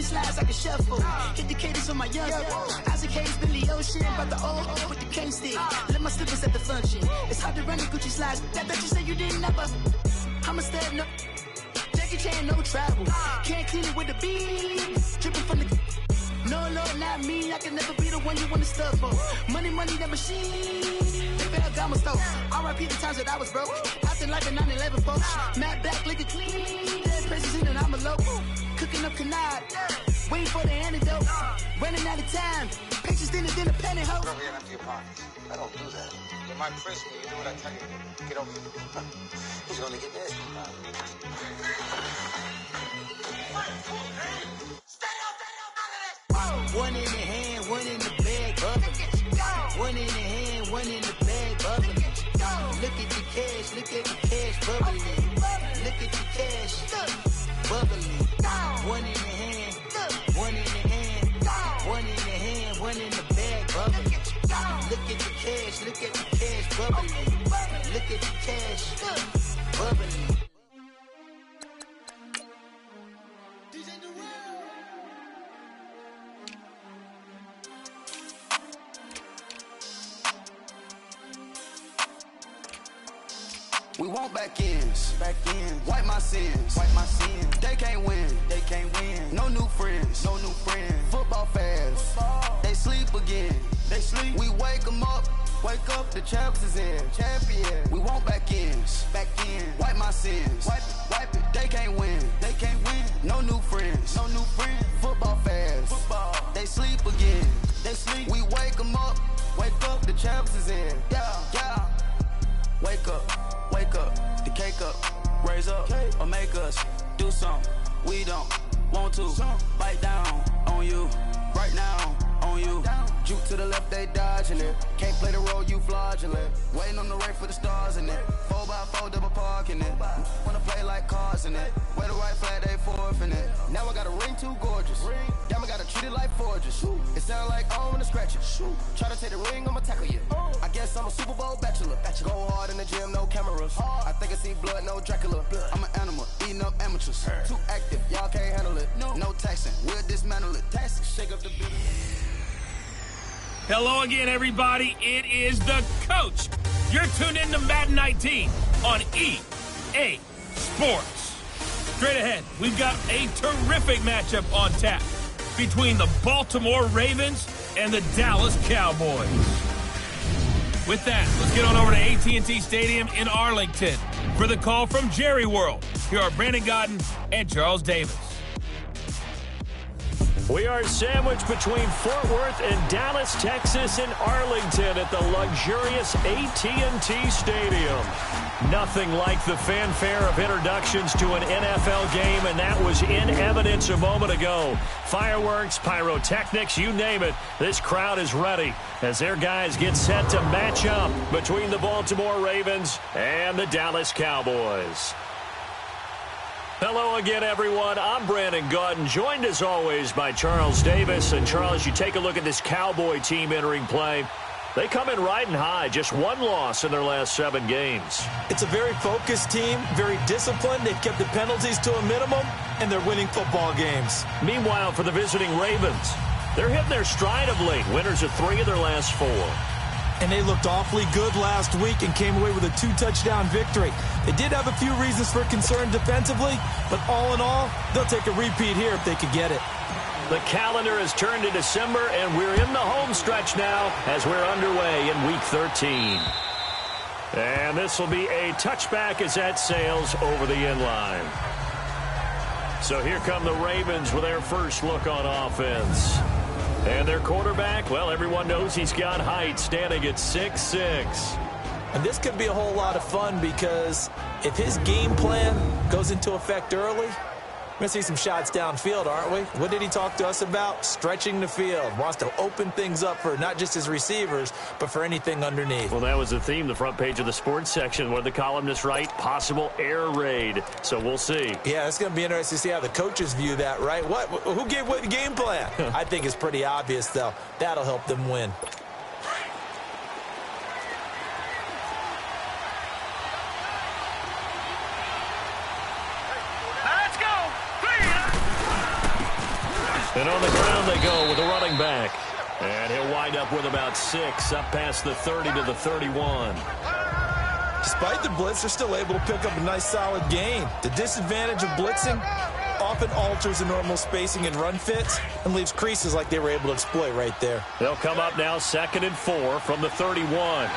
slides like a shuffle. Hit the cadence on my young. Isaac Hayes, Billy Ocean, but the old with the cane stick. Let my slippers at the function. It's hard to run the Gucci slides. That you said you didn't never. I'm a stud, no. Jackie Chan, no travel. Can't clean it with the beat. Dripping from the. No, Lord, not me. I can never be the one you want to stuff for. Money, that machine. They fell down my stove. R.I.P. the times that I was broke. Acting like a 9/11 folks. Matte back, liquor clean. Dead presses in and I'm a local. Cooking up canard. Waiting for the antidote. Running out of time. Patience than a pantyhose. Go ahead after your pockets. I don't do that. You might press me. You do what I tell you. Get over here. He's gonna get nasty. One in the hand, one in the bag, bubbling. One in the hand, one in the bag, bubbling. Look at the cash, bubbling. Look at the cash, bubbling. One in the hand, one in the hand, one in the hand, one in the bag, bubbling. Look at the cash, bubbling. Look at the cash, bubbling. We want back ends, wipe my sins, They can't win, No new friends, Football fans, they sleep again, We wake them up, the champs is in, champion. We want back ends, wipe my sins, wipe it. They can't win, No new friends, Football fans, they sleep again, We wake them up, the champs is in, yeah. Wake up, the cake up, raise up, or make us do something we don't want to. Bite down on you, right now on you. Juke to the left, they dodging it. Can't play the role, you fraudulent. Waiting on the right for the stars in it. 4x4 double parking it. Wanna play like cars in it. Wear the right flag, they forfeiting it. Now I got a ring too gorgeous. Damn, I gotta treat it like forges. It sound like I wanna scratch it. Try to take the ring, I'ma tackle you. I guess I'm a Super Bowl bachelor. Go hard in the gym, no cameras. I think I see blood, no Dracula. I'm an animal, eating up amateurs. Too active, y'all can't handle it. No taxing, we'll dismantle it. Tax, shake up the building. Hello again, everybody. It is the coach. You're tuned in to Madden 19 on EA Sports. Straight ahead, we've got a terrific matchup on tap between the Baltimore Ravens and the Dallas Cowboys. With that, let's get on over to AT&T Stadium in Arlington for the call from Jerry World. Here are Brandon Godden and Charles Davis. We are sandwiched between Fort Worth and Dallas, Texas, and Arlington at the luxurious AT&T Stadium. Nothing like the fanfare of introductions to an NFL game, and that was in evidence a moment ago. Fireworks, pyrotechnics, you name it. This crowd is ready as their guys get set to match up between the Baltimore Ravens and the Dallas Cowboys. Hello again, everyone. I'm Brandon Godden, joined as always by Charles Davis. And Charles, you take a look at this Cowboy team entering play. They come in riding high, just one loss in their last 7 games. It's a very focused team, very disciplined. They've kept the penalties to a minimum, and they're winning football games. Meanwhile, for the visiting Ravens, they're hitting their stride of late, winners of 3 of their last 4. And they looked awfully good last week and came away with a 2-touchdown victory. They did have a few reasons for concern defensively, but all in all, they'll take a repeat here if they could get it. The calendar has turned to December, and we're in the home stretch now as we're underway in Week 13. And this will be a touchback as that sails over the end line. So here come the Ravens with their first look on offense. And their quarterback, well, everyone knows he's got height, standing at 6'6". And this could be a whole lot of fun because if his game plan goes into effect early, we're going to see some shots downfield, aren't we? What did he talk to us about? Stretching the field. Wants to open things up for not just his receivers, but for anything underneath. Well, that was the theme, the front page of the sports section, where the columnists write possible air raid. So we'll see. Yeah, it's going to be interesting to see how the coaches view that, right? Who gave what game plan? I think it's pretty obvious, though. That'll help them win. And on the ground they go with a running back. And he'll wind up with about 6, up past the 30 to the 31. Despite the blitz, they're still able to pick up a nice solid gain. The disadvantage of blitzing often alters the normal spacing and run fits and leaves creases like they were able to exploit right there. They'll come up now 2nd and 4 from the 31. Hurry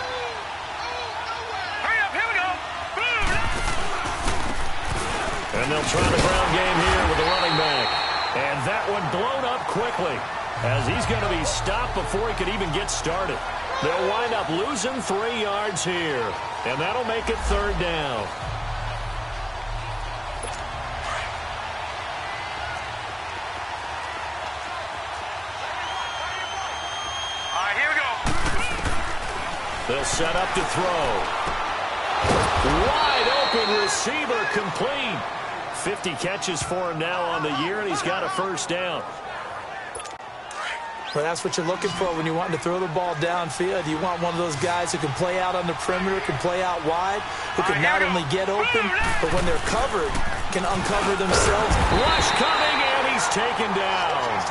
up, here we go. And they'll try the ground game here with the running back. And that one blown up quickly as he's going to be stopped before he could even get started. They'll wind up losing 3 yards here, and that'll make it 3rd down. All right, here we go. They'll set up to throw. Wide open receiver complete. 50 catches for him now on the year, and he's got a 1st down. Well, that's what you're looking for when you want to throw the ball downfield. You want one of those guys who can play out on the perimeter, can play out wide, who can not only get open, but when they're covered, can uncover themselves. Rush coming, and he's taken down.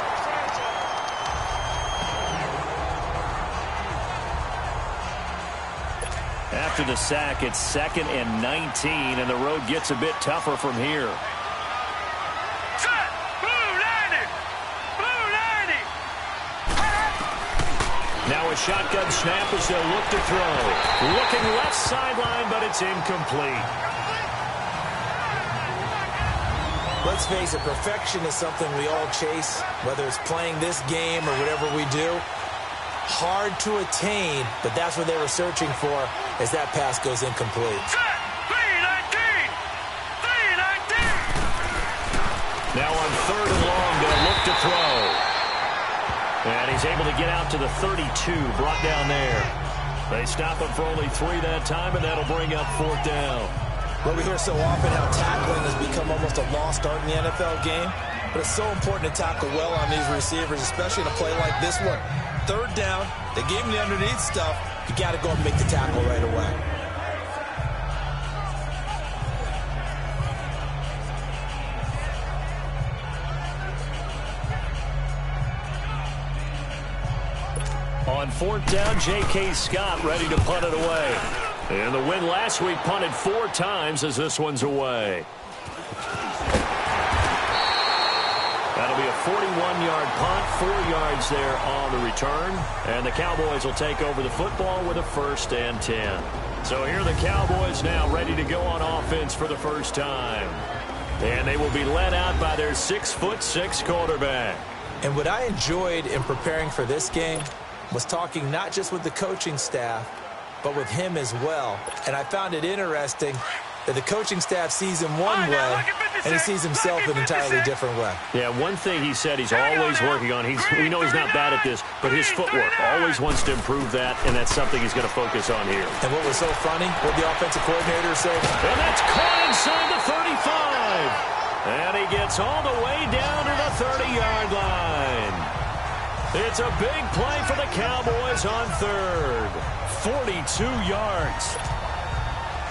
After the sack, it's 2nd and 19, and the road gets a bit tougher from here. Now a shotgun snap as they'll look to throw. Looking left sideline, but it's incomplete. Let's face it, perfection is something we all chase, whether it's playing this game or whatever we do. Hard to attain, but that's what they were searching for as that pass goes incomplete. 3-19! Now on 3rd and long, they'll look to throw. And he's able to get out to the 32, brought down there. They stop him for only 3 that time, and that'll bring up 4th down. Well, we hear so often how tackling has become almost a lost art in the NFL game, but it's so important to tackle well on these receivers, especially in a play like this one. 3rd down, they gave him the underneath stuff. You got to go and make the tackle right away. On 4th down, J.K. Scott ready to punt it away. And the win last week punted 4 times as this one's away. That'll be a 41-yard punt, 4 yards there on the return. And the Cowboys will take over the football with a 1st and 10. So here are the Cowboys now ready to go on offense for the first time. And they will be led out by their 6'6" quarterback. And what I enjoyed in preparing for this game was talking not just with the coaching staff, but with him as well. And I found it interesting that the coaching staff sees him one way, and he sees himself an entirely different way. Yeah, one thing he said he's always working on, we know he's not bad at this, but his footwork, always wants to improve that, and that's something he's going to focus on here. And what was so funny, what the offensive coordinator said? And that's caught inside the 35. And he gets all the way down to the 30-yard line. It's a big play for the Cowboys on 3rd. 42 yards.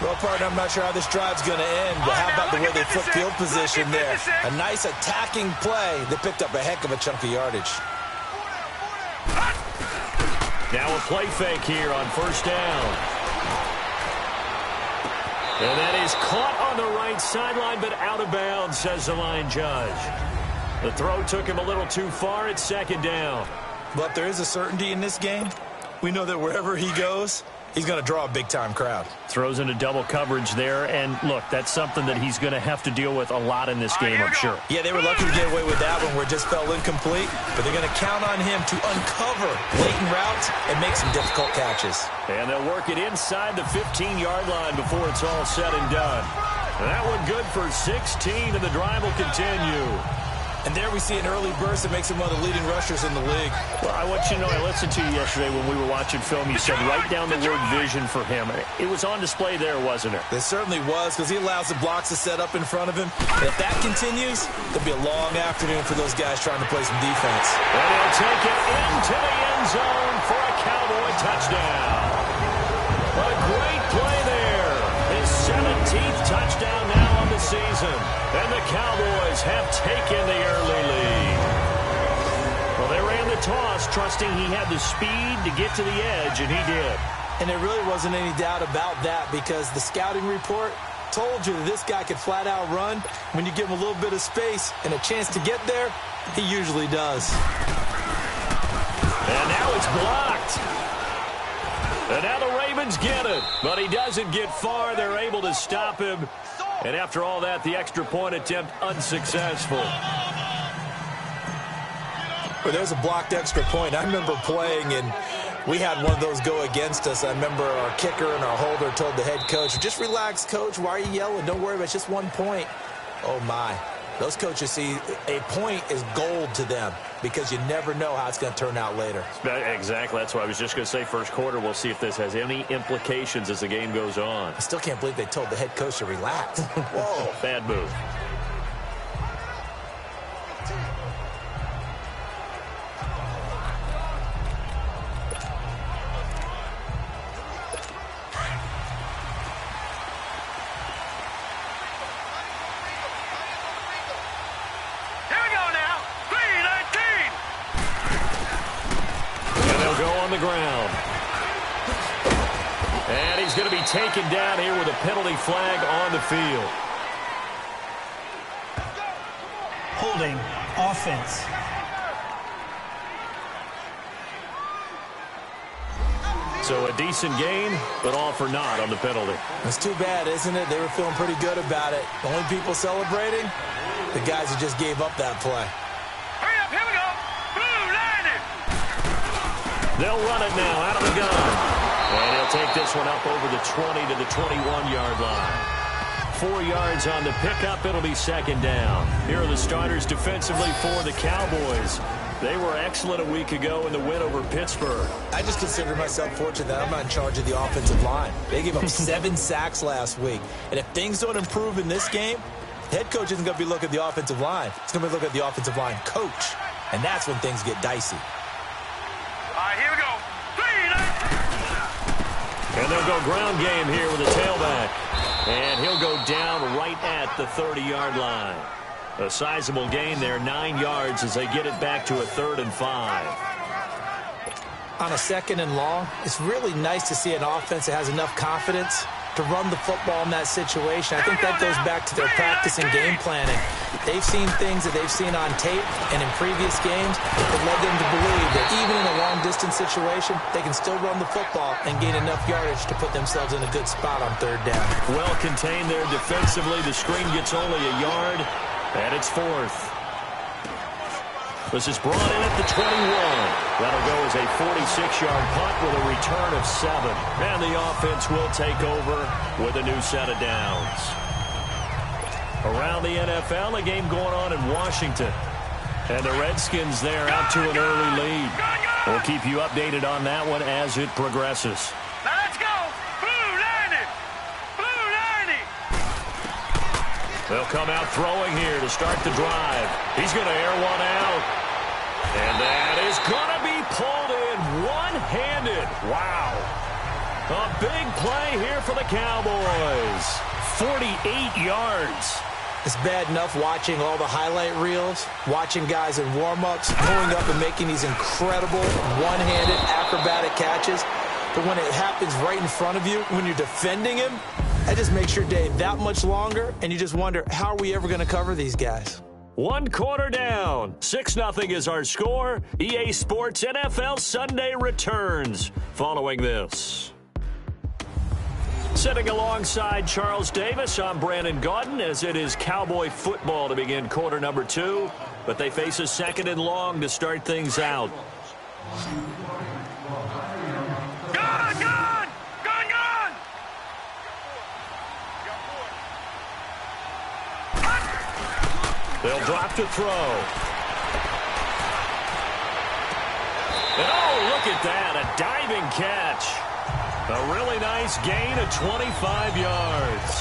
Well, partner, I'm not sure how this drive's going to end, but how about the way they flip field position there? A nice attacking play that picked up a heck of a chunk of yardage. Now a play fake here on 1st down. And that is caught on the right sideline, but out of bounds, says the line judge. The throw took him a little too far. It's 2nd down. But there is a certainty in this game. We know that wherever he goes, he's going to draw a big-time crowd. Throws into double coverage there, and look, that's something that he's going to have to deal with a lot in this game, I'm sure. Yeah, they were lucky to get away with that one where it just fell incomplete, but they're going to count on him to uncover blatant routes and make some difficult catches. And they'll work it inside the 15-yard line before it's all said and done. And that one good for 16, and the drive will continue. And there we see an early burst that makes him one of the leading rushers in the league. Well, I want you to know, I listened to you yesterday when we were watching film. You said write down the word vision for him. It was on display there, wasn't it? It certainly was, because he allows the blocks to set up in front of him. And if that continues, there'll be a long afternoon for those guys trying to play some defense. And he'll take it into the end zone for a Cowboy touchdown. What a great play there. His 17th touchdown now on the season. And the Cowboys have taken the early lead. the toss, trusting he had the speed to get to the edge, and he did. And there really wasn't any doubt about that because the scouting report told you that this guy could flat out run. When you give him a little bit of space and a chance to get there, he usually does. And now it's blocked. And now the Ravens get it, but he doesn't get far. They're able to stop him. And after all that, the extra point attempt unsuccessful. Well, there's a blocked extra point. I remember playing, and we had one of those go against us. I remember our kicker and our holder told the head coach, just relax, coach. Why are you yelling? Don't worry about it. It's just 1 point. Oh, my. Those coaches see a point is gold to them because you never know how it's going to turn out later. Exactly. That's what I was just going to say. First quarter, we'll see if this has any implications as the game goes on. I still can't believe they told the head coach to relax. Whoa. Bad move. Ground. And he's going to be taken down here with a penalty flag on the field. Holding offense. So a decent game, but all for naught on the penalty. It's too bad, isn't it? They were feeling pretty good about it. The only people celebrating, the guys who just gave up that play. Hurry up, here we go. Blue line it. They'll run it now out of the gun. And he'll take this one up over the 20 to the 21-yard line. 4 yards on the pickup. It'll be second down. Here are the starters defensively for the Cowboys. They were excellent a week ago in the win over Pittsburgh. I just consider myself fortunate that I'm not in charge of the offensive line. They gave up 7 sacks last week. And if things don't improve in this game, the head coach isn't going to be looking at the offensive line. He's going to be looking at the offensive line coach. And that's when things get dicey. All right, here we go. And they'll go ground game here with a tailback. And he'll go down right at the 30-yard line. A sizable gain there, 9 yards as they get it back to a 3rd and 5. On a 2nd and long, it's really nice to see an offense that has enough confidence to run the football in that situation. I think that goes back to their practice and game planning. They've seen things that they've seen on tape and in previous games that led them to believe that even in a long-distance situation, they can still run the football and gain enough yardage to put themselves in a good spot on 3rd down. Well contained there defensively. The screen gets only a yard, and it's 4th. This is brought in at the 21. That'll go as a 46-yard punt with a return of 7. And the offense will take over with a new set of downs. Around the NFL, a game going on in Washington. And the Redskins there out to an early lead. We'll keep you updated on that one as it progresses. Now let's go. Blue line it. Blue line it. They'll come out throwing here to start the drive. He's going to air one out. And that is going to be pulled in one-handed. Wow. A big play here for the Cowboys. 48 yards. It's bad enough watching all the highlight reels, watching guys in warm-ups, going up and making these incredible one-handed acrobatic catches. But when it happens right in front of you, when you're defending him, that just makes your day that much longer, and you just wonder, how are we ever going to cover these guys? 1 quarter down. 6-0 is our score. EA Sports NFL Sunday returns following this. Sitting alongside Charles Davis, I'm Brandon Gaudin as it is Cowboy football to begin quarter number 2. But they face a 2nd and long to start things out. Gone, gone, gone, gone. They'll drop to throw. And oh, look at that, a diving catch. A really nice gain of 25 yards.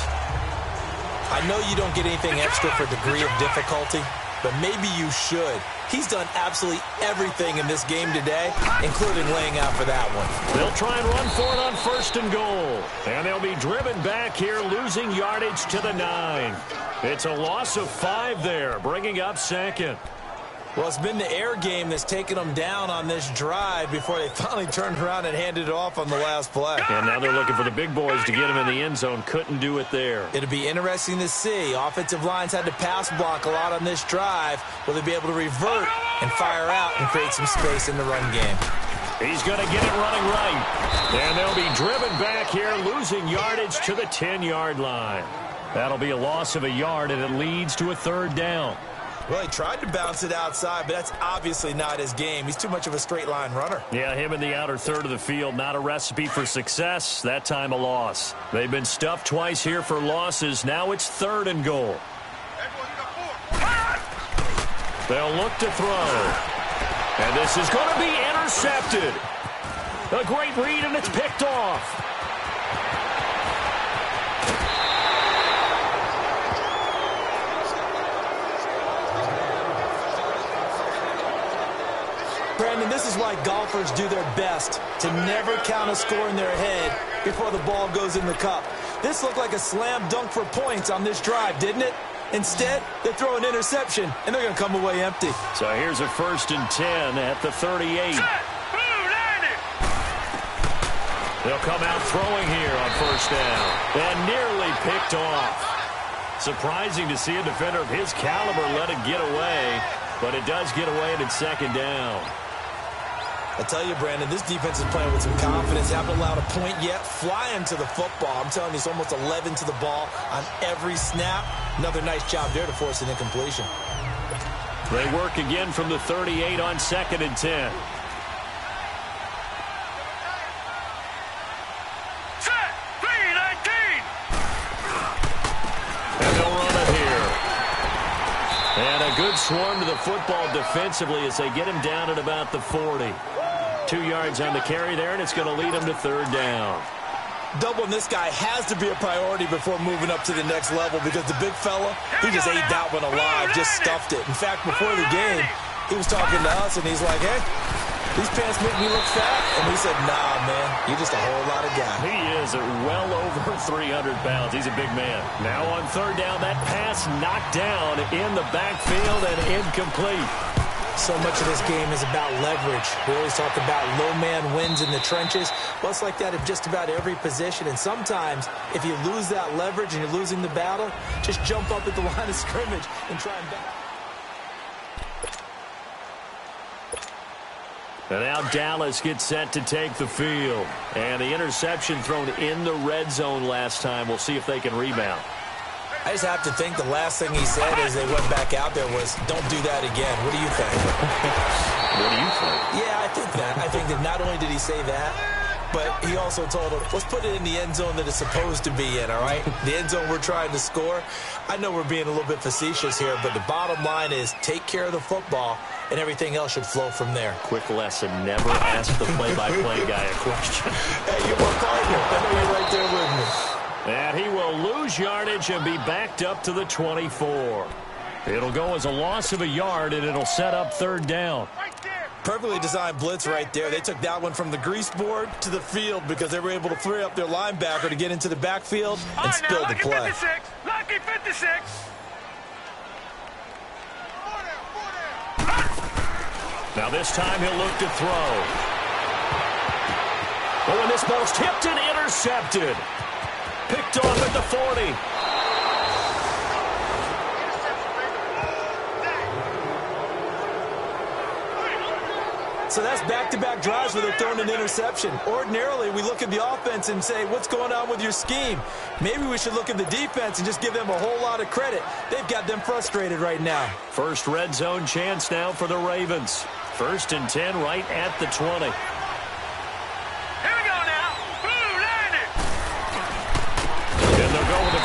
I know you don't get anything extra for degree of difficulty, but maybe you should. He's done absolutely everything in this game today, including laying out for that one. They'll try and run for it on 1st and goal. And they'll be driven back here, losing yardage to the 9. It's a loss of 5 there, bringing up 2nd. Well, it's been the air game that's taken them down on this drive before they finally turned around and handed it off on the last play. And now they're looking for the big boys to get him in the end zone. Couldn't do it there. It'll be interesting to see. Offensive lines had to pass block a lot on this drive. Will they be able to revert and fire out and create some space in the run game? He's going to get it running right. And they'll be driven back here, losing yardage to the 10-yard line. That'll be a loss of a yard, and it leads to a third down. Well, he tried to bounce it outside, but that's obviously not his game. He's too much of a straight-line runner. Yeah, him in the outer third of the field, not a recipe for success. That time a loss. They've been stuffed twice here for losses. Now it's 3rd and goal. They'll look to throw. And this is going to be intercepted. A great read, and it's picked off. Brandon, this is why golfers do their best to never count a score in their head before the ball goes in the cup. This looked like a slam dunk for points on this drive, didn't it? Instead, they throw an interception, and they're going to come away empty. So here's a 1st and 10 at the 38. They'll come out throwing here on 1st down. And nearly picked off. Surprising to see a defender of his caliber let it get away, but it does get away and it's 2nd down. I tell you, Brandon, this defense is playing with some confidence. Haven't allowed a point yet. Flying to the football. I'm telling you, it's almost 11 to the ball on every snap. Another nice job there to force an incompletion. They work again from the 38 on 2nd and 10. And they'll run it here. And a good swarm to the football defensively as they get him down at about the 40. 2 yards on the carry there, and it's going to lead him to 3rd down. Doubling this guy has to be a priority before moving up to the next level because the big fella, he just ate that one alive, just stuffed it. In fact, before the game, he was talking to us, and he's like, hey, these pants make me look fat. And we said, nah, man, you're just a whole lot of guy. He is well over 300 pounds. He's a big man. Now on 3rd down, that pass knocked down in the backfield and incomplete. So much of this game is about leverage. We always talk about low man wins in the trenches. Well, it's like that at just about every position. And sometimes, if you lose that leverage and you're losing the battle, just jump up at the line of scrimmage and try and back. And now Dallas gets set to take the field. And the interception thrown in the red zone last time. We'll see if they can rebound. I just have to think the last thing he said as they went back out there was, don't do that again. What do you think? What do you think? Yeah, I think that. I think that not only did he say that, but he also told him, let's put it in the end zone that it's supposed to be in, all right? The end zone we're trying to score. I know we're being a little bit facetious here, but the bottom line is take care of the football, and everything else should flow from there. Quick lesson, never ask the play-by-play guy a question. Hey, you're my partner. I know you're right there with me. And he will lose yardage and be backed up to the 24. It'll go as a loss of a yard, and it'll set up 3rd down. Perfectly designed blitz right there. They took that one from the grease board to the field because they were able to free up their linebacker to get into the backfield and spill the play. Lucky 56. Now this time he'll look to throw. Oh, and this ball's tipped and intercepted. Picked off at the 40. So that's back-to-back drives where they're throwing an interception. Ordinarily, we look at the offense and say, what's going on with your scheme? Maybe we should look at the defense and just give them a whole lot of credit. They've got them frustrated right now. First red zone chance now for the Ravens. 1st and 10 right at the 20.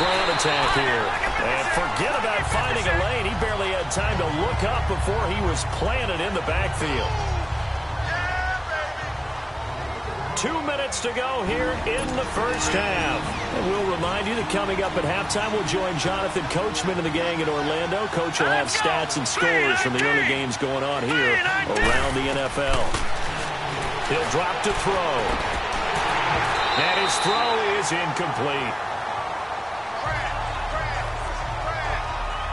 Ground attack here. And forget about finding a lane. He barely had time to look up before he was planted in the backfield. 2 minutes to go here in the first half. And we'll remind you that coming up at halftime, we'll join Jonathan Coachman and the gang in Orlando. Coach will have stats and scores from the early games going on here around the NFL. He'll drop to throw. And his throw is incomplete.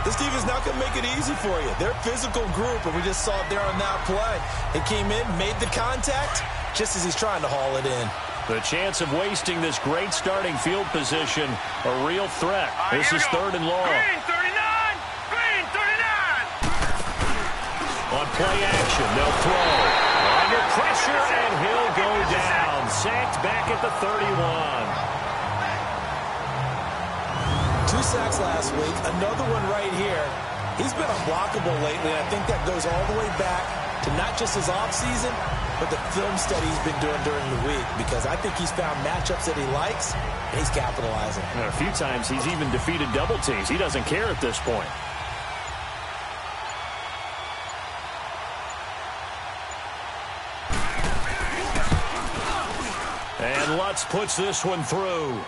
This defense not going to make it easy for you. They're a physical group, and we just saw it there on that play. He came in, made the contact, just as he's trying to haul it in. The chance of wasting this great starting field position, a real threat. This is 3rd and long. Green 39! Green 39! On play action, they'll throw. Under pressure, and he'll go down. Sacked back at the 31. 2 sacks last week, another one right here. He's been unblockable lately, and I think that goes all the way back to not just his offseason, but the film study he's been doing during the week, because I think he's found matchups that he likes, and he's capitalizing. A few times he's even defeated double teams. He doesn't care at this point. And Lutz puts this one through.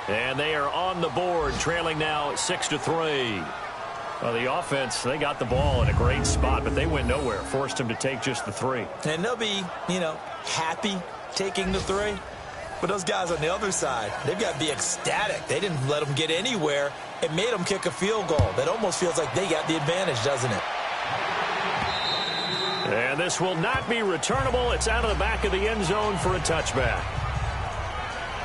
And they are on the board, trailing now 6-3. Well, the offense, they got the ball in a great spot, but they went nowhere. Forced him to take just the 3. And they'll be, happy taking the 3. But those guys on the other side, they've got to be ecstatic. They didn't let them get anywhere. It made them kick a field goal. That almost feels like they got the advantage, doesn't it? And this will not be returnable. It's out of the back of the end zone for a touchback.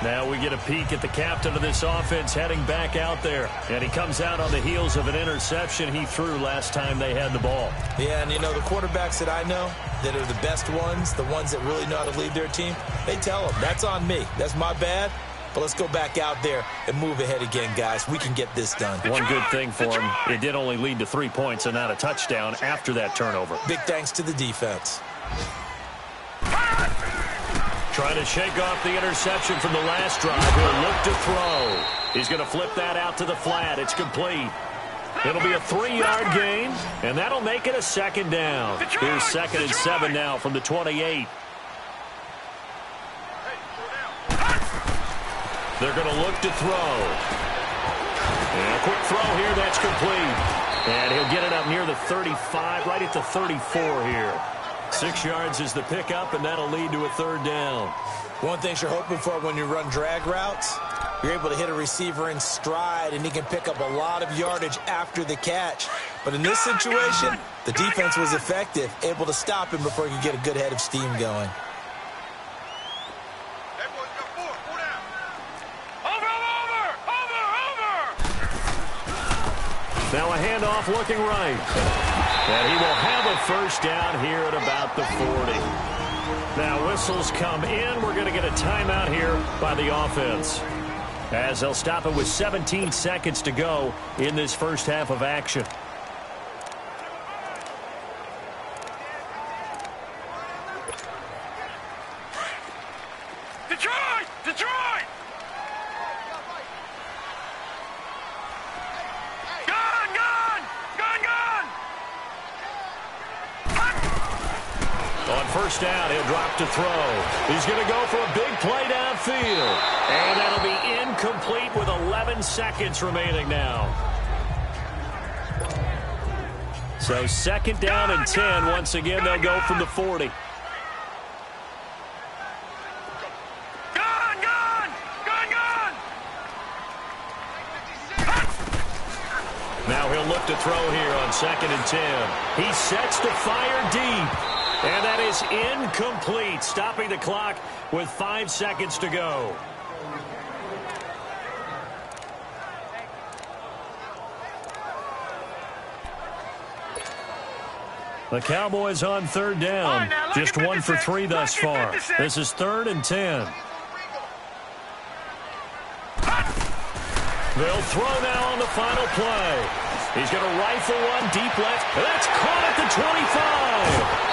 Now we get a peek at the captain of this offense heading back out there. And he comes out on the heels of an interception he threw last time they had the ball. Yeah, and the quarterbacks that I know that are the best ones, the ones that really know how to lead their team, they tell them, that's on me. That's my bad. But let's go back out there and move ahead again, guys. We can get this done. One good thing for him, it did only lead to 3 points and not a touchdown after that turnover. Big thanks to the defense. Trying to shake off the interception from the last drive. He'll look to throw. He's going to flip that out to the flat. It's complete. It'll be a 3-yard gain, and that'll make it a 2nd down. Here's 2nd and 7 now from the 28. They're going to look to throw. And a quick throw here, that's complete. And he'll get it up near the 35, right at the 34 here. 6 yards is the pickup, and that'll lead to a 3rd down. One thing you're hoping for when you run drag routes, you're able to hit a receiver in stride, and he can pick up a lot of yardage after the catch. But in this situation, the defense was effective, able to stop him before he could get a good head of steam going. Now a handoff looking right. And he will have a 1st down here at about the 40. Now whistles come in. We're going to get a timeout here by the offense, as they'll stop it with 17 seconds to go in this first half of action. Detroit! Detroit! On 1st down, he'll drop to throw. He's going to go for a big play downfield. And that'll be incomplete with 11 seconds remaining now. So 2nd down and 10. Once again, they'll go from the 40. Now he'll look to throw here on 2nd and 10. He sets to fire deep. And that is incomplete, stopping the clock with 5 seconds to go. The Cowboys on 3rd down. Just 1 for 3 thus far. This is 3rd and 10. They'll throw now on the final play. He's going to rifle one deep left. That's caught at the 25.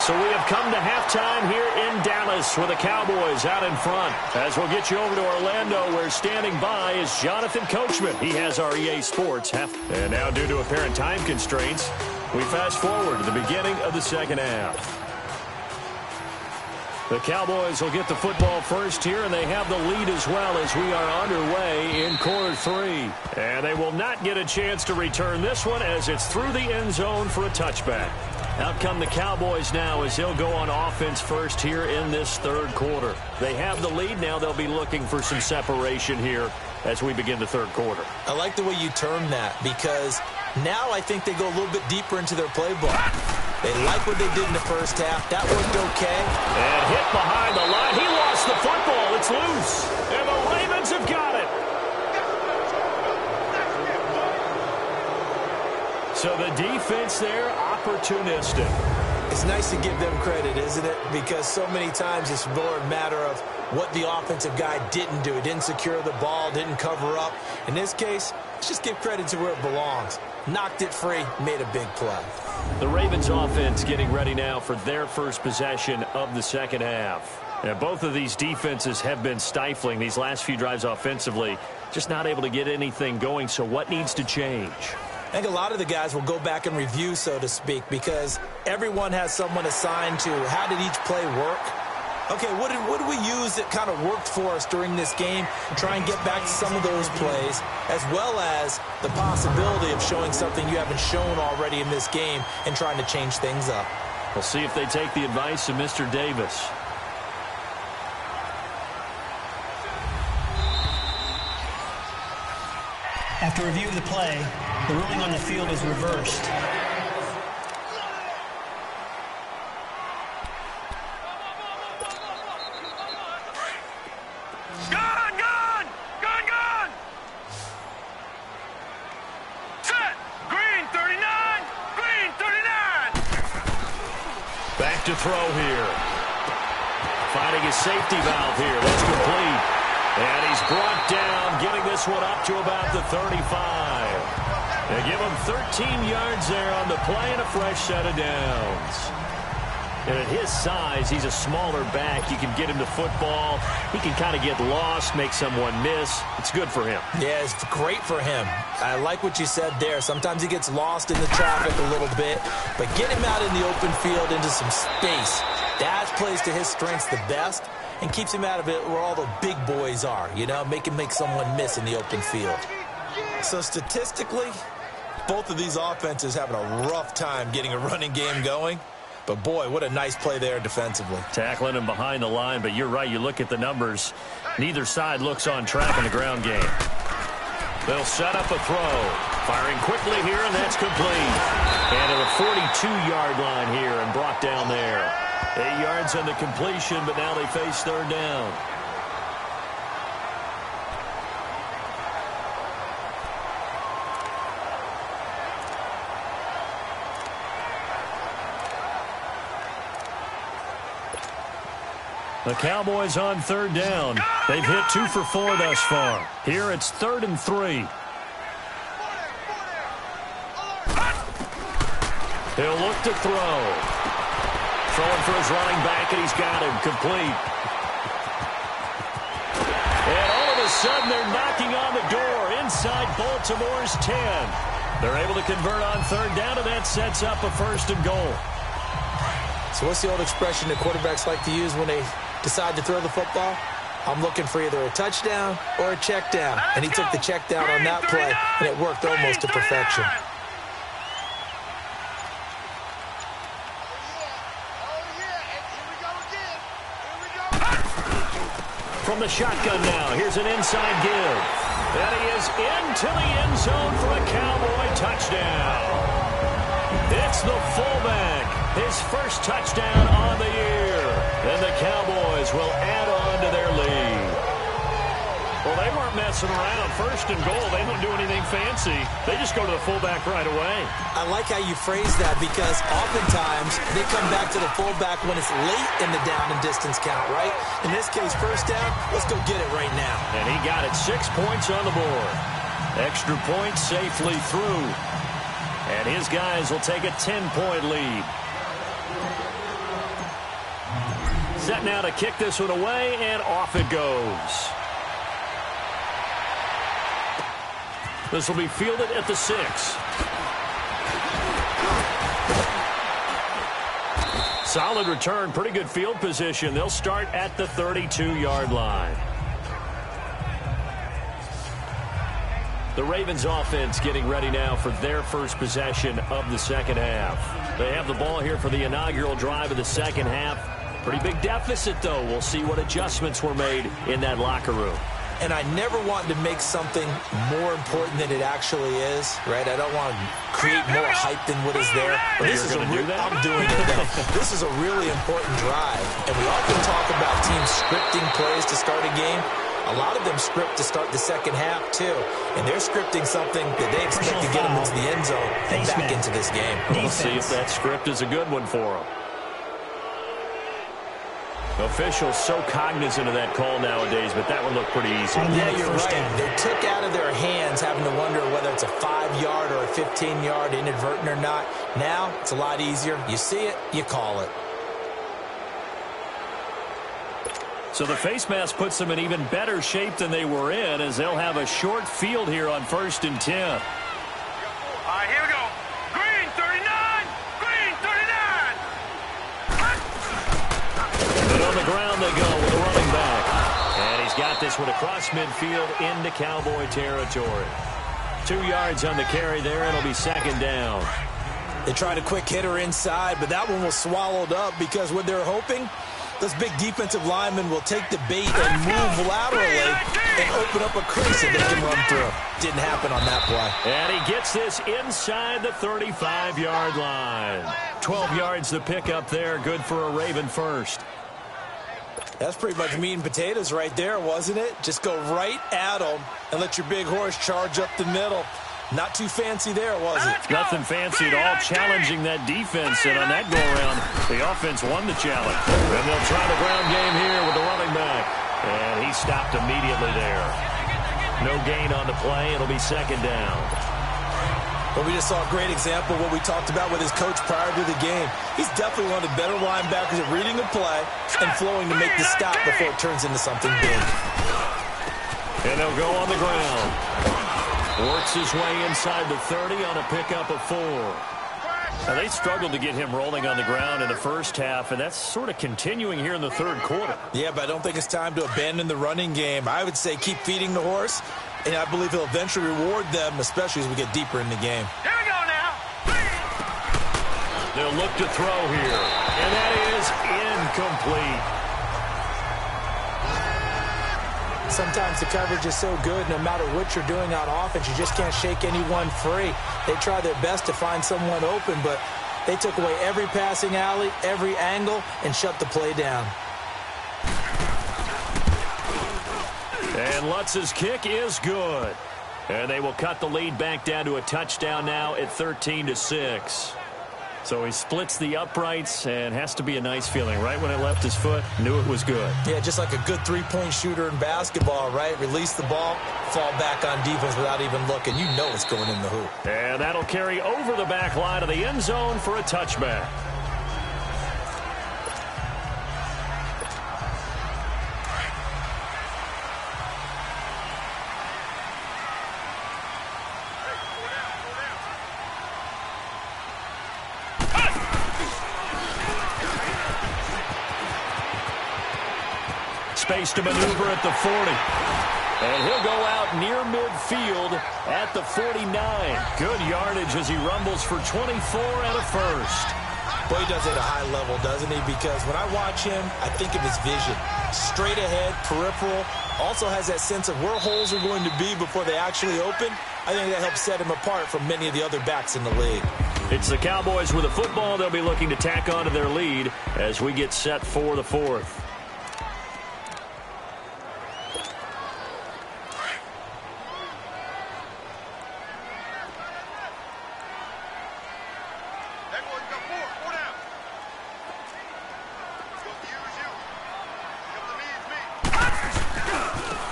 So we have come to halftime here in Dallas with the Cowboys out in front. As we'll get you over to Orlando, where standing by is Jonathan Coachman. He has our EA Sports half. And now, due to apparent time constraints, we fast forward to the beginning of the 2nd half. The Cowboys will get the football first here, and they have the lead as well as we are underway in quarter 3. And they will not get a chance to return this one as it's through the end zone for a touchback. Out come the Cowboys now as they'll go on offense first here in this third quarter. They have the lead now. They'll be looking for some separation here as we begin the third quarter. I like the way you term that because now I think they go a little bit deeper into their playbook. They like what they did in the first half. That worked okay. And hit behind the line. He lost the football. It's loose. And the Ravens have got it. So the defense there, opportunistic. It's nice to give them credit, isn't it? Because so many times it's more a matter of what the offensive guy didn't do. He didn't secure the ball, didn't cover up. In this case, let's just give credit to where it belongs. Knocked it free, made a big play. The Ravens offense getting ready now for their first possession of the second half. Now, both of these defenses have been stifling these last few drives offensively. Just not able to get anything going, so what needs to change? I think a lot of the guys will go back and review, so to speak, because everyone has someone assigned to how did each play work. Okay, what did we use that kind of worked for us during this game? Try and get back to some of those plays, as well as the possibility of showing something you haven't shown already in this game and trying to change things up. We'll see if they take the advice of Mr. Davis. After review of the play, the ruling on the field is reversed. Gun! Set! Green 39! Green 39! Back to throw here. Finding his safety valve here. That's complete. And he's brought down, getting this one up to about the 35. They give him 13 yards there on the play and a fresh set of downs. And at his size, he's a smaller back. You can get him the football. He can kind of get lost, make someone miss. It's good for him. Yeah, it's great for him. I like what you said there. Sometimes he gets lost in the traffic a little bit, but get him out in the open field into some space. That plays to his strengths the best and keeps him out of it where all the big boys are, you know, make someone miss in the open field. So statistically, both of these offenses having a rough time getting a running game going. But, boy, what a nice play there defensively. Tackling him behind the line, but you're right. You look at the numbers. Neither side looks on track in the ground game. They'll set up a throw. Firing quickly here, and that's complete. And at the 42-yard line here and brought down there. 8 yards on the completion, but now they face third down. The Cowboys on third down. They've hit 2 for 4 thus far. Here it's 3rd and 3. He'll look to throw. Throwing for his running back, and he's got him complete. And all of a sudden, they're knocking on the door inside Baltimore's 10. They're able to convert on third down, and that sets up a 1st and goal. So what's the old expression that quarterbacks like to use when they decide to throw the football? I'm looking for either a touchdown or a check down. And he took the check down on that play, and it worked almost to perfection. From the shotgun now, here's an inside give. And he is into the end zone for a Cowboy touchdown. It's the fullback, his first touchdown on the year. And the Cowboys will add on to their lead. Well, they weren't messing around. 1st and goal, they don't do anything fancy. They just go to the fullback right away. I like how you phrase that because oftentimes they come back to the fullback when it's late in the down and distance count, right? In this case, 1st down, let's go get it right now. And he got it. 6 points on the board. Extra point safely through. And his guys will take a 10-point lead. Set now to kick this one away, and off it goes. This will be fielded at the 6. Solid return, pretty good field position. They'll start at the 32-yard line. The Ravens offense getting ready now for their first possession of the second half. They have the ball here for the inaugural drive of the second half. Pretty big deficit, though. We'll see what adjustments were made in that locker room. And I never want to make something more important than it actually is, right? I don't want to create more hype than what is there. But this is I'm doing it now. This is a really important drive. And we often talk about teams scripting plays to start a game. A lot of them script to start the second half, too. And they're scripting something that they expect to get them into the end zone and back into this game. We'll see if that script is a good one for them. Officials so cognizant of that call nowadays, but that one looked pretty easy. Yeah, you're right. They took out of their hands having to wonder whether it's a 5-yard or a 15-yard inadvertent or not. Now, it's a lot easier. You see it, you call it. So the face mask puts them in even better shape than they were in, as they'll have a short field here on 1st and 10. All right, here we go. Green 39! Green 39! But on the ground they go with a running back. And he's got this one across midfield into Cowboy territory. 2 yards on the carry there, and it'll be 2nd down. They tried a quick hitter inside, but that one was swallowed up because what they're hoping, those big defensive linemen will take the bait and move laterally and open up a crease that they can run through. Didn't happen on that play. And he gets this inside the 35-yard line. 12 yards the pickup there. Good for a Raven first. That's pretty much meat and potatoes right there, wasn't it? Just go right at them and let your big horse charge up the middle. Not too fancy there, was it? Nothing fancy at all, challenging that defense. And on that go-around, the offense won the challenge. And they'll try the ground game here with the running back. And he stopped immediately there. No gain on the play. It'll be 2nd down. But we just saw a great example of what we talked about with his coach prior to the game. He's definitely one of the better linebackers at reading a play and flowing to make the stop before it turns into something big. And they'll go on the ground. Works his way inside the 30 on a pickup of 4. Now, they struggled to get him rolling on the ground in the first half, and that's sort of continuing here in the 3rd quarter. Yeah, but I don't think it's time to abandon the running game. I would say keep feeding the horse, and I believe he'll eventually reward them, especially as we get deeper in the game. Here we go now. They'll look to throw here, and that is incomplete. Sometimes the coverage is so good, no matter what you're doing on offense, you just can't shake anyone free. They try their best to find someone open, but they took away every passing alley, every angle, and shut the play down. And Lutz's kick is good. And they will cut the lead back down to a touchdown now at 13-6. So he splits the uprights, and has to be a nice feeling. Right when it left his foot, knew it was good. Yeah, just like a good three-point shooter in basketball, right? Release the ball, fall back on defense without even looking. You know it's going in the hoop. And that'll carry over the back line of the end zone for a touchback. Space to maneuver at the 40. And he'll go out near midfield at the 49. Good yardage as he rumbles for 24 and a first. Boy, he does it at a high level, doesn't he? Because when I watch him, I think of his vision. Straight ahead, peripheral. Also has that sense of where holes are going to be before they actually open. I think that helps set him apart from many of the other backs in the league. It's the Cowboys with the football. They'll be looking to tack on to their lead as we get set for the 4th.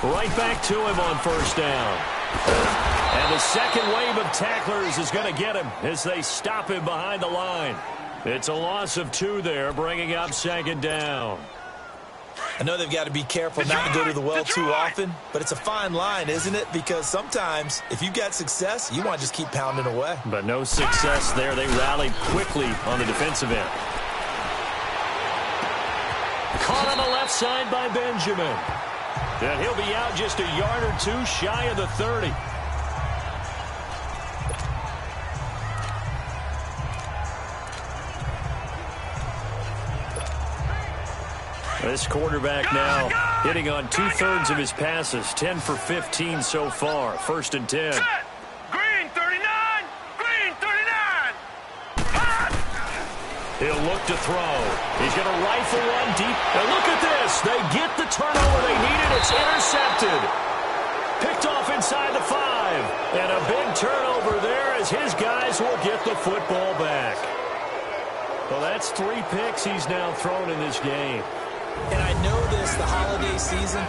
Right back to him on first down. And the second wave of tacklers is going to get him as they stop him behind the line. It's a loss of 2 there, bringing up 2nd down. I know they've got to be careful not to go to the well too often, but it's a fine line, isn't it? Because sometimes, if you've got success, you want to just keep pounding away. But no success there. They rallied quickly on the defensive end. Caught on the left side by Benjamin. And he'll be out just a yard or 2 shy of the 30. This quarterback now hitting on 2/3 of his passes, 10 for 15 so far. 1st and 10. Set. Green 39. Green 39. Hot. He'll look to throw. He's going to rifle one deep. And look at this. They get the turnover they needed. It's intercepted. Picked off inside the 5. And a big turnover there as his guys will get the football back. Well, that's 3 picks he's now thrown in this game. And I know this, the holiday season,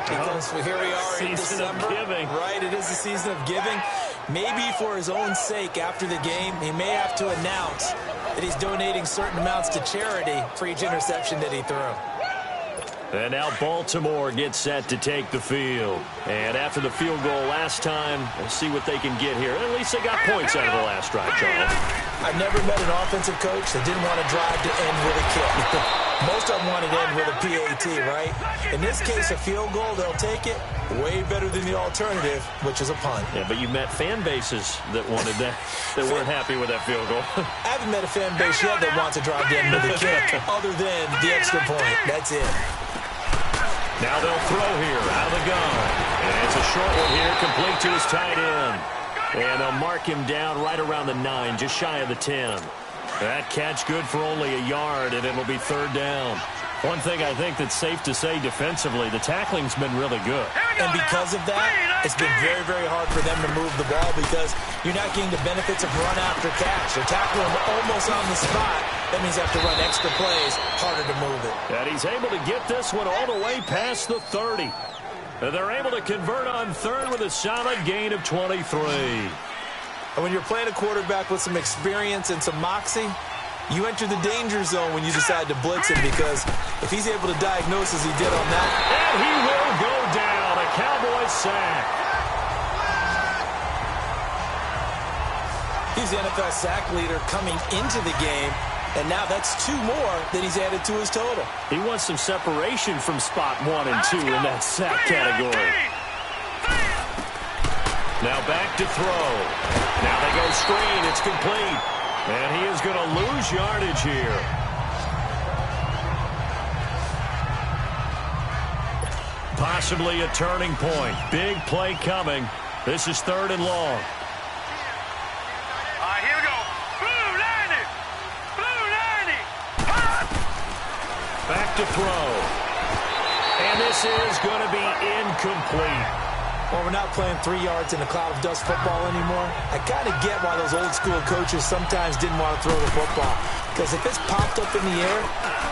because here we are in December. December. Giving. Right, it is the season of giving. Maybe for his own sake after the game, he may have to announce that he's donating certain amounts to charity for each interception that he threw. And now Baltimore gets set to take the field. And after the field goal last time, we'll see what they can get here. At least they got points out of the last drive, Charles. I've never met an offensive coach that didn't want to drive to end with a kick. Most of them want to end with a PAT, right? In this case, a field goal, they'll take it. Way better than the alternative, which is a punt. Yeah, but you met fan bases that wanted that, that weren't happy with that field goal. I haven't met a fan base yet that wants to drive to end with a kick, other than the extra point. That's it. Now they'll throw here out of the gun. And it's a short one here, complete to his tight end. And they'll mark him down right around the 9, just shy of the 10. That catch good for only a yard, and it'll be 3rd down. One thing I think that's safe to say defensively, the tackling's been really good. And because of that, it's been very, very hard for them to move the ball because you're not getting the benefits of run after catch. They're tackling almost on the spot. That means they have to run extra plays, harder to move it. And he's able to get this one all the way past the 30. And they're able to convert on 3rd with a solid gain of 23. And when you're playing a quarterback with some experience and some moxie, you enter the danger zone when you decide to blitz him because if he's able to diagnose as he did on that. And he will go down. A Cowboys sack. He's the NFL sack leader coming into the game, and now that's 2 more that he's added to his total. He wants some separation from spot 1 and 2 in that sack category. Now back to throw. Now they go screen. It's complete. And he is going to lose yardage here. Possibly a turning point. Big play coming. This is 3rd and long. Here we go. Blue 90. Blue 90. Hot. Back to throw. And this is going to be incomplete. Well, we're not playing 3 yards in a cloud of dust football anymore. I kind of get why those old school coaches sometimes didn't want to throw the football. Because if it's popped up in the air,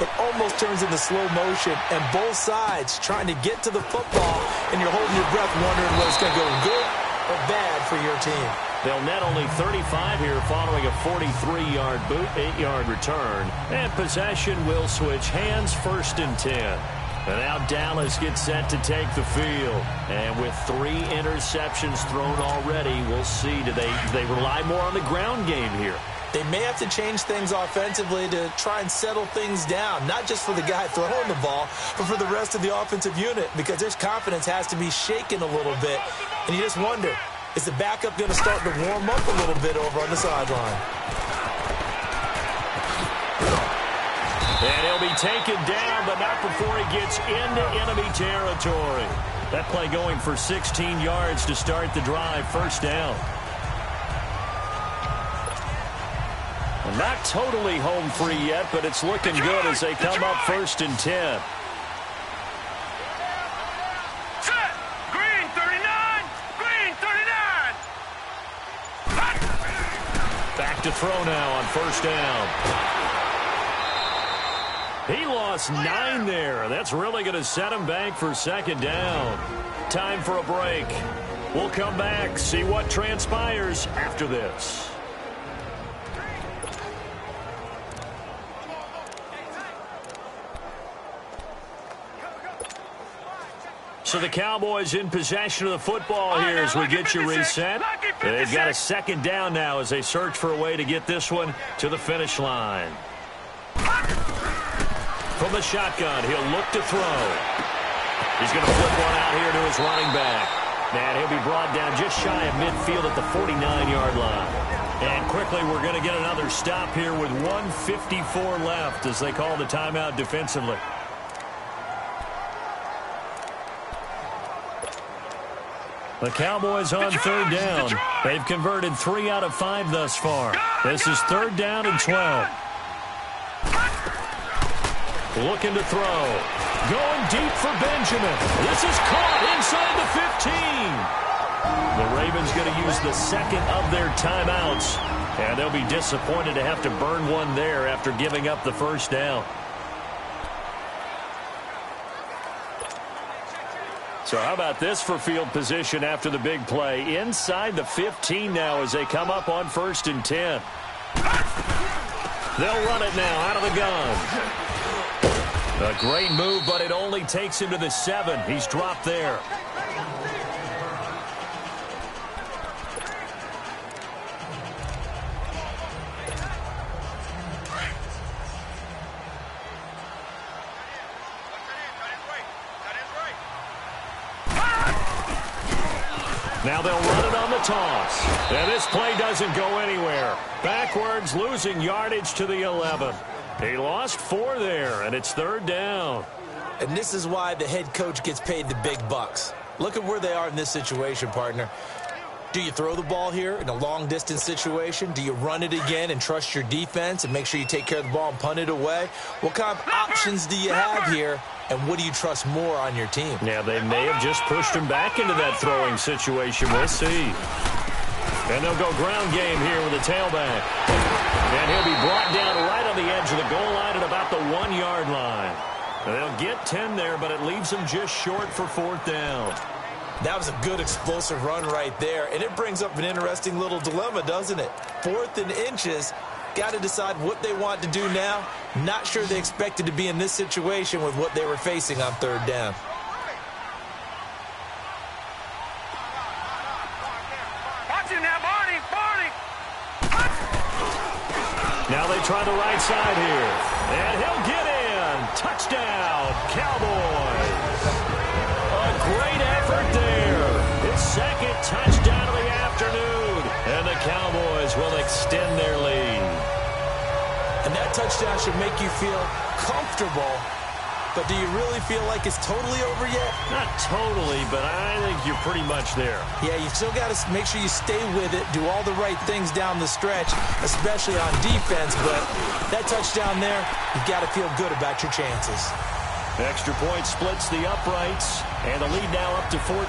it almost turns into slow motion. And both sides trying to get to the football, and you're holding your breath wondering whether it's going to go good or bad for your team. They'll net only 35 here following a 43-yard boot, 8-yard return. And possession will switch hands, 1st and 10. And now Dallas gets set to take the field. And with 3 interceptions thrown already, we'll see. Do they rely more on the ground game here? They may have to change things offensively to try and settle things down, not just for the guy throwing the ball, but for the rest of the offensive unit, because their confidence has to be shaken a little bit. And you just wonder, is the backup going to start to warm up a little bit over on the sideline? And he'll be taken down, but not before he gets into enemy territory. That play going for 16 yards to start the drive, 1st down. Well, not totally home free yet, but it's looking good as they come up 1st and 10. Set. Green 39. Green 39. Hot. Back to throw now on 1st down. He lost 9 there. That's really going to set him back for 2nd down. Time for a break. We'll come back, see what transpires after this. So the Cowboys in possession of the football here as we get you reset. They've got a 2nd down now as they search for a way to get this one to the finish line. From the shotgun, he'll look to throw. He's going to flip one out here to his running back. And he'll be brought down just shy of midfield at the 49-yard line. And quickly, we're going to get another stop here with 1:54 left as they call the timeout defensively. The Cowboys on third down. They've converted 3 out of 5 thus far. This is third down and 12. Looking to throw. Going deep for Benjamin. This is caught inside the 15. The Ravens going to use the second of their timeouts. And they'll be disappointed to have to burn one there after giving up the first down. So how about this for field position after the big play? Inside the 15 now as they come up on 1st and 10. They'll run it now out of the gun. A great move, but it only takes him to the 7. He's dropped there. Now they'll run it on the toss. And this play doesn't go anywhere. Backwards, losing yardage to the 11. He lost 4 there, and it's third down. And this is why the head coach gets paid the big bucks. Look at where they are in this situation, partner. Do you throw the ball here in a long-distance situation? Do you run it again and trust your defense and make sure you take care of the ball and punt it away? What kind of options do you have here, and what do you trust more on your team? Yeah, they may have just pushed him back into that throwing situation. We'll see. And they'll go ground game here with a tailback. And he'll be brought down right on the edge of the goal line at about the 1-yard line. They'll get 10 there, but it leaves them just short for 4th down. That was a good explosive run right there, and it brings up an interesting little dilemma, doesn't it? 4th and inches, got to decide what they want to do now. Not sure they expected to be in this situation with what they were facing on 3rd down. Now they try the right side here. And he'll get in. Touchdown, Cowboys. A great effort there. His 2nd touchdown of the afternoon. And the Cowboys will extend their lead. And that touchdown should make you feel comfortable. But do you really feel like it's totally over yet? Not totally, but I think you're pretty much there. Yeah, you still got to make sure you stay with it, do all the right things down the stretch, especially on defense. But that touchdown there, you've got to feel good about your chances. Extra point splits the uprights, and the lead now up to 14.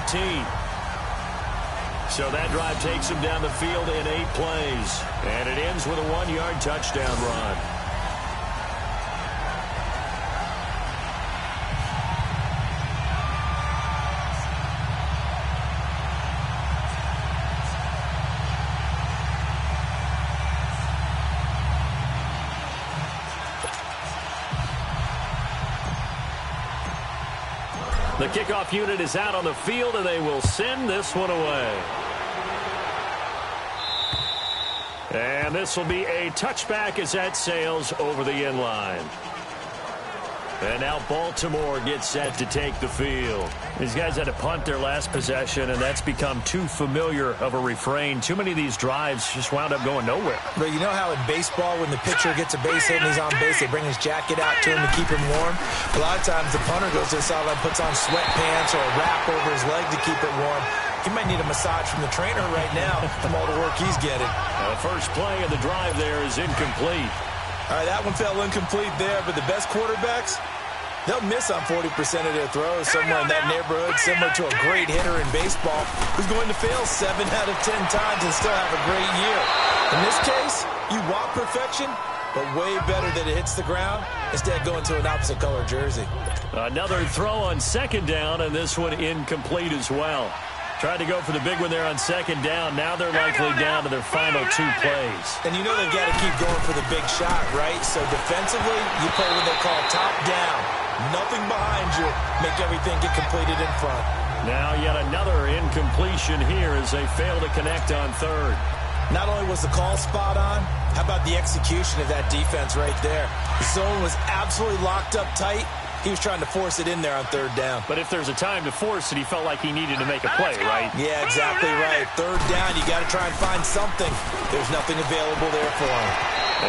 So that drive takes him down the field in 8 plays. And it ends with a 1-yard touchdown run. The kickoff unit is out on the field, and they will send this one away. And this will be a touchback as that sails over the end line. And now Baltimore gets set to take the field. These guys had to punt their last possession, and that's become too familiar of a refrain. Too many of these drives just wound up going nowhere. But you know how in baseball, when the pitcher gets a base hit and he's on base, they bring his jacket out to him to keep him warm? A lot of times the punter goes to the sideline, puts on sweatpants or a wrap over his leg to keep it warm. He might need a massage from the trainer right now from all the work he's getting. The first play of the drive there is incomplete. All right, that one fell incomplete there, but the best quarterbacks, they'll miss on 40% of their throws somewhere in that neighborhood, similar to a great hitter in baseball who's going to fail 7 out of 10 times and still have a great year. In this case, you want perfection, but way better that it hits the ground instead of going to an opposite color jersey. Another throw on 2nd down, and this one incomplete as well. Tried to go for the big one there on 2nd down. Now they're likely down to their final 2 plays. And you know they've got to keep going for the big shot, right? So defensively, you play what they call top down. Nothing behind you. Make everything get completed in front. Now yet another incompletion here as they fail to connect on 3rd. Not only was the call spot on, how about the execution of that defense right there? The zone was absolutely locked up tight. He was trying to force it in there on 3rd down. But if there's a time to force it, he felt like he needed to make a play, right? Yeah, exactly right. 3rd down, you got to try and find something. There's nothing available there for him.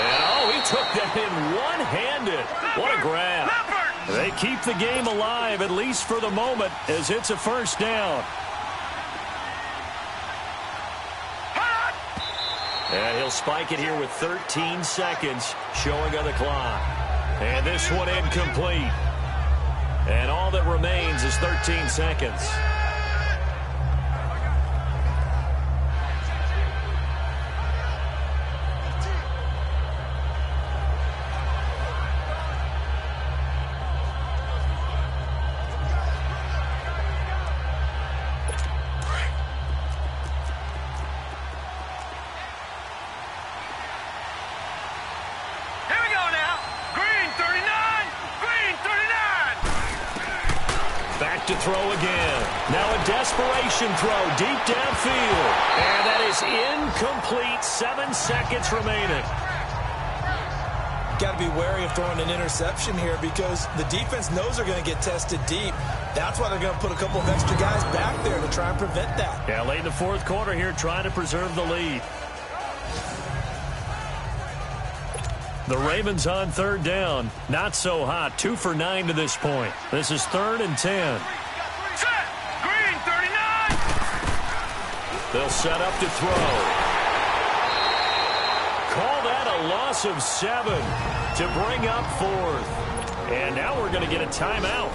And, he took that in one-handed. What a grab. They keep the game alive, at least for the moment, as it's a 1st down. And he'll spike it here with 13 seconds showing on the clock. And this one incomplete. And all that remains is 13 seconds. To throw again. Now a desperation throw deep downfield. And that is incomplete. 7 seconds remaining. Got to be wary of throwing an interception here because the defense knows they're going to get tested deep. That's why they're going to put a couple of extra guys back there to try and prevent that. Yeah, late in the fourth quarter here trying to preserve the lead. The Ravens on third down. Not so hot. 2 for 9 to this point. This is 3rd and 10. Set. Green, 39. They'll set up to throw. Call that a loss of 7 to bring up 4th. And now we're going to get a timeout.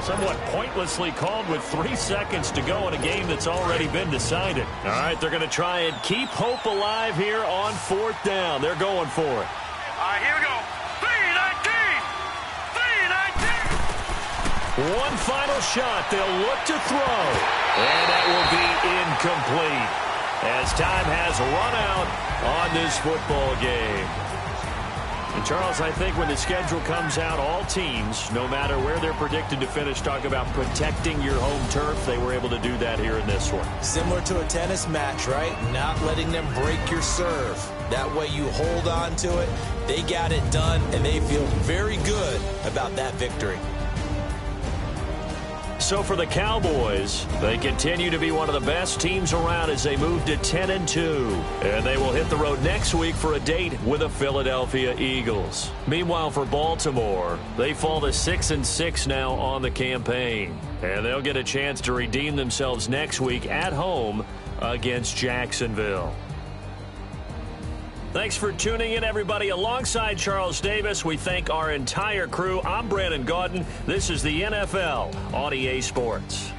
Somewhat pointlessly called with 3 seconds to go in a game that's already been decided. All right, they're going to try and keep hope alive here on 4th down. They're going for it. All right, here we go. 3-19. 3-19. One final shot. They'll look to throw. And that will be incomplete as time has run out on this football game. And, Charles, I think when the schedule comes out, all teams, no matter where they're predicted to finish, talk about protecting your home turf. They were able to do that here in this one. Similar to a tennis match, right? Not letting them break your serve. That way you hold on to it. They got it done, and they feel very good about that victory. So for the Cowboys, they continue to be one of the best teams around as they move to 10-2. And they will hit the road next week for a date with the Philadelphia Eagles. Meanwhile, for Baltimore, they fall to 6-6 now on the campaign. And they'll get a chance to redeem themselves next week at home against Jacksonville. Thanks for tuning in, everybody. Alongside Charles Davis, we thank our entire crew. I'm Brandon Gaudin. This is the NFL on EA Sports.